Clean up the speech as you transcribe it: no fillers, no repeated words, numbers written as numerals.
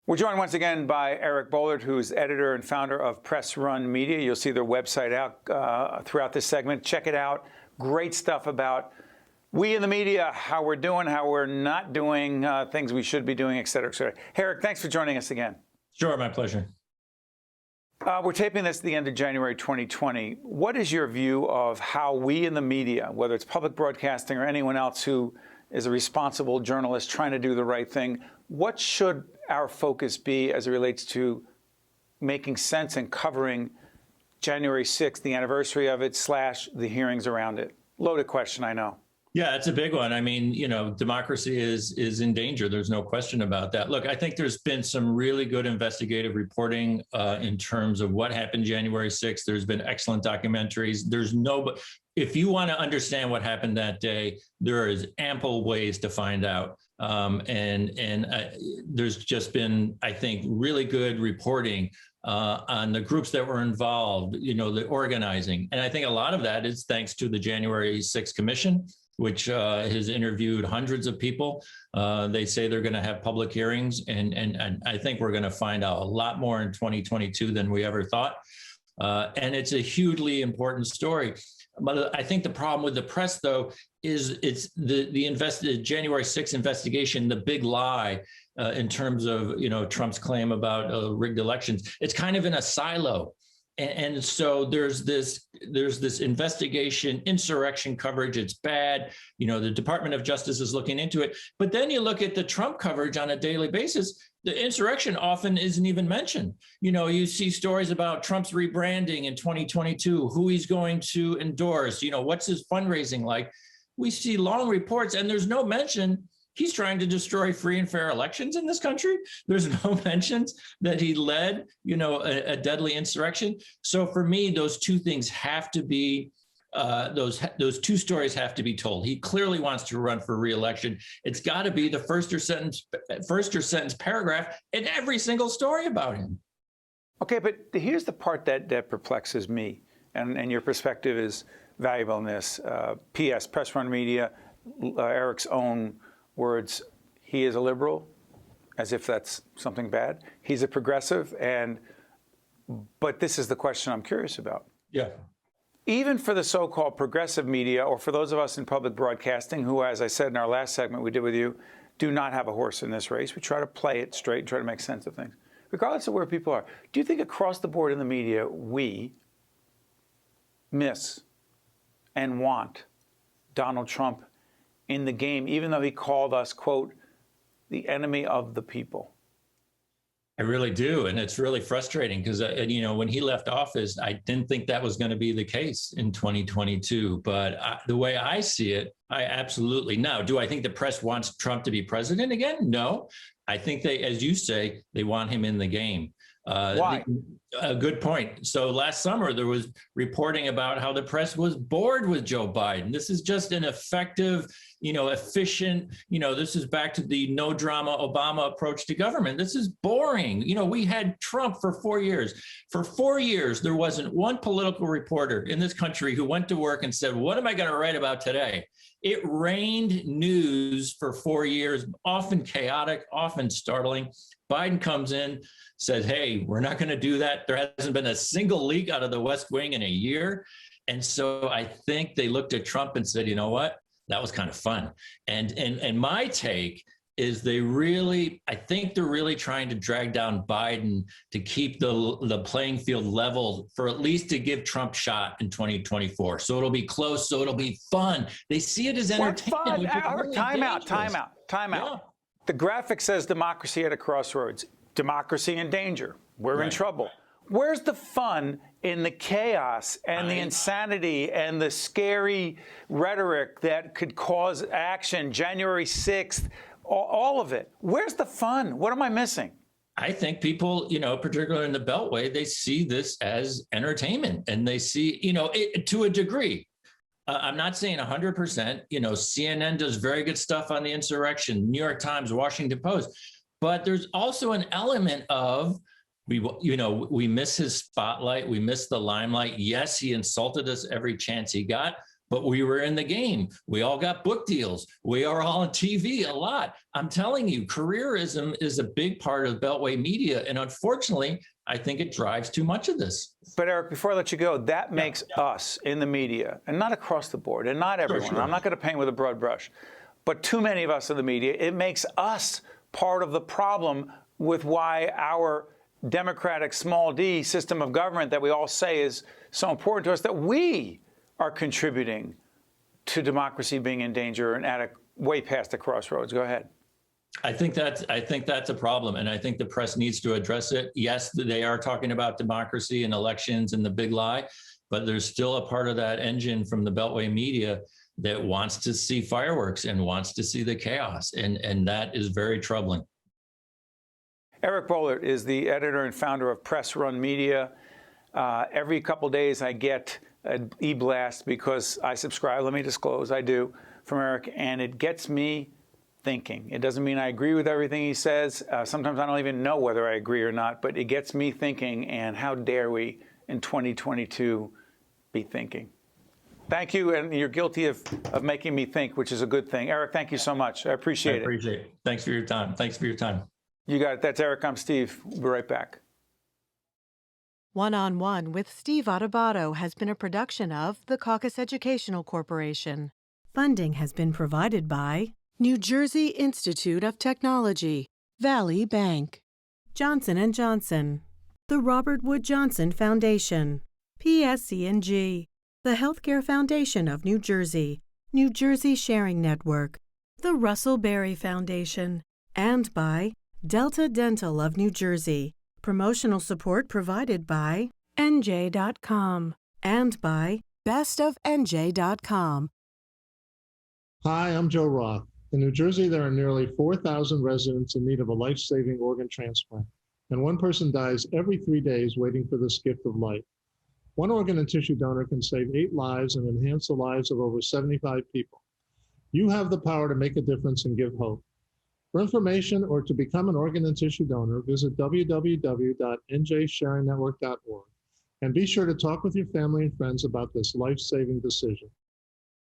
We're joined once again by Eric Boehlert, who's editor and founder of Press Run Media. You'll see their website out throughout this segment. Check it out. Great stuff about we in the media, how we're doing, how we're not doing, things we should be doing, et cetera, et cetera. Eric, thanks for joining us again. Sure, my pleasure. We're taping this at the end of January 2020. What is your view of how we in the media, whether it's public broadcasting or anyone else who is a responsible journalist trying to do the right thing, what should our focus be as it relates to making sense and covering January 6th, the anniversary of it, / the hearings around it? Loaded question, I know. Yeah, it's a big one. I mean, democracy is in danger. There's no question about that. Look, I think there's been some really good investigative reporting in terms of what happened January 6th. There's been excellent documentaries. If you want to understand what happened that day, there is ample ways to find out. There's just been, I think, really good reporting on the groups that were involved, the organizing. And I think a lot of that is thanks to the January 6th Commission, which has interviewed hundreds of people. They say they're going to have public hearings, and I think we're going to find out a lot more in 2022 than we ever thought. And it's a hugely important story. But I think the problem with the press, though, is it's the January 6th investigation, the big lie in terms of Trump's claim about rigged elections. It's kind of in a silo. And so there's this investigation, insurrection coverage. It's bad. The Department of Justice is looking into it. But then you look at the Trump coverage on a daily basis. The insurrection often isn't even mentioned. You see stories about Trump's rebranding in 2022, who he's going to endorse, what's his fundraising like. We see long reports, and there's no mention he's trying to destroy free and fair elections in this country. There's no mentions that he led, a deadly insurrection. So for me, those two things have to be, those two stories have to be told. He clearly wants to run for re-election. It's got to be the first or sentence paragraph in every single story about him. Okay, but here's the part that perplexes me, and your perspective is valuable in this. P.S. Press Run Media, Eric's own words, he is a liberal, as if that's something bad. He's a progressive, but this is the question I'm curious about. Yeah. Even for the so-called progressive media, or for those of us in public broadcasting who, as I said in our last segment we did with you, do not have a horse in this race. We try to play it straight and try to make sense of things. Regardless of where people are, do you think across the board in the media we miss and want Donald Trump in the game, even though he called us, quote, the enemy of the people? I really do. And it's really frustrating because, when he left office, I didn't think that was going to be the case in 2022. But the way I see it, I absolutely. Now, do I think the press wants Trump to be president again? No. I think they, as you say, they want him in the game. Why? A good point. So last summer, there was reporting about how the press was bored with Joe Biden. This is just an effective, efficient, this is back to the no drama Obama approach to government. This is boring. We had Trump for 4 years. For 4 years, there wasn't one political reporter in this country who went to work and said, what am I going to write about today? It rained news for 4 years, often chaotic, often startling. Biden comes in, says, hey, we're not going to do that. There hasn't been a single leak out of the West Wing in a year. And so I think they looked at Trump and said, you know what? That was kind of fun. And my take is I think they're really trying to drag down Biden to keep the playing field level for at least to give Trump shot in 2024. So it'll be close. So it'll be fun. They see it as entertainment. Time out. Yeah. The graphic says democracy at a crossroads. Democracy in danger. We're in trouble. Where's the fun in the chaos and the insanity and the scary rhetoric that could cause action, January 6th, all of it? Where's the fun? What am I missing? I think people, particularly in the Beltway, they see this as entertainment, and they see, it, to a degree. I'm not saying 100%. CNN does very good stuff on the insurrection, New York Times, Washington Post. But there's also an element of, we miss his spotlight. We miss the limelight. Yes, he insulted us every chance he got. but we were in the game. We all got book deals. We are all on TV a lot. I'm telling you, careerism is a big part of Beltway media. And unfortunately, I think it drives too much of this. But Eric, before I let you go, that makes us in the media, and not across the board, and not everyone, Sure. I'm not going to paint with a broad brush, but too many of us in the media, it makes us part of the problem with why our democratic small d system of government that we all say is so important to us, that we are contributing to democracy being in danger and at a way past the crossroads. Go ahead. I think that's a problem, and I think the press needs to address it. Yes, they are talking about democracy and elections and the big lie, but there's still a part of that engine from the Beltway media that wants to see fireworks and wants to see the chaos, and that is very troubling. Eric Boehlert is the editor and founder of Press Run Media. Every couple days I get an e-blast because I subscribe, let me disclose, I do, from Eric, and it gets me thinking. It doesn't mean I agree with everything he says. Sometimes I don't even know whether I agree or not, but it gets me thinking, and how dare we in 2022 be thinking. Thank you, and you're guilty of making me think, which is a good thing. Eric, thank you so much. I appreciate it. I appreciate it. Thanks for your time. Thanks for your time. You got it. That's Eric. I'm Steve. We'll be right back. One-on-One with Steve Adubato has been a production of the Caucus Educational Corporation. Funding has been provided by New Jersey Institute of Technology, Valley Bank, Johnson & Johnson, the Robert Wood Johnson Foundation, PSC&G, the Healthcare Foundation of New Jersey, New Jersey Sharing Network, the Russell Berry Foundation, and by Delta Dental of New Jersey. Promotional support provided by NJ.com and by bestofNJ.com. Hi, I'm Joe Roth. In New Jersey, there are nearly 4,000 residents in need of a life-saving organ transplant, and one person dies every 3 days waiting for this gift of life. One organ and tissue donor can save 8 lives and enhance the lives of over 75 people. You have the power to make a difference and give hope. For information or to become an organ and tissue donor, visit www.njsharingnetwork.org and be sure to talk with your family and friends about this life-saving decision.